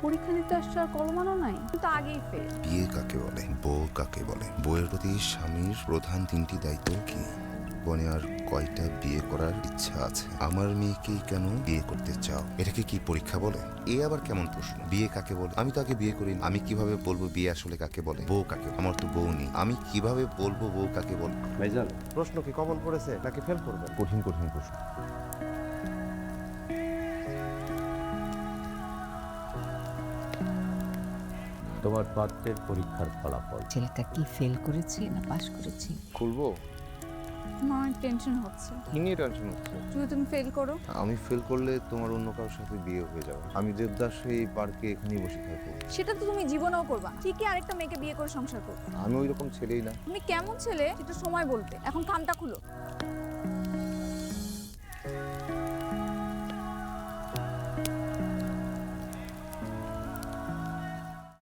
পরীক্ষা দিতে আসছে আর কলমানো নাই, তুই তো আগেই ফেল। বিয়ে কাকে বলে, বউ কাকে বলে, বউয়ের প্রতি স্বামীর প্রধান তিনটি দায়িত্ব কি? বনে আর কয়টা বিয়ে করার ইচ্ছা আছে? আমার মেয়েকেই কেন বিয়ে করতে চাও? এটাকে কি পরীক্ষা বলে? এ আবার কেমন প্রশ্ন? বিয়ে কাকে বলে? আমি তো আগে বিয়ে করিনি। আমি কিভাবে বলবো বিয়ে আসলে কাকে বলে? বউ কাকে? আমার তো বউ নেই। আমি কিভাবে বলবো বউ কাকে বলে? ভাইজান, প্রশ্ন কি কমন পড়েছে নাকি ফেল করবেন? কঠিন কঠিন প্রশ্ন। তোমার পাত্রের পরীক্ষার ফলাফল। ছেলেটা কি ফেল করেছে না পাস করেছে? খুলবো? আমার অনেক টেনশন হচ্ছে। কি নিয়ে টেনশন হচ্ছে? যদি তুমি ফেল করো? আমি ফেল করলে তোমার অন্য কারোর সাথে বিয়ে হয়ে যাবে। আমি দেবদাস এই পার্কে এখানেই বসে থাকবো। সেটা তো তুমি জীবনেও করবা, ঠিকই আরেকটা মেয়েকে বিয়ে করে সংসার করবে। আমি ওই রকম ছেলেই না। তুমি কেমন ছেলে সেটা সময় বলবে, এখন কানটা খুলো।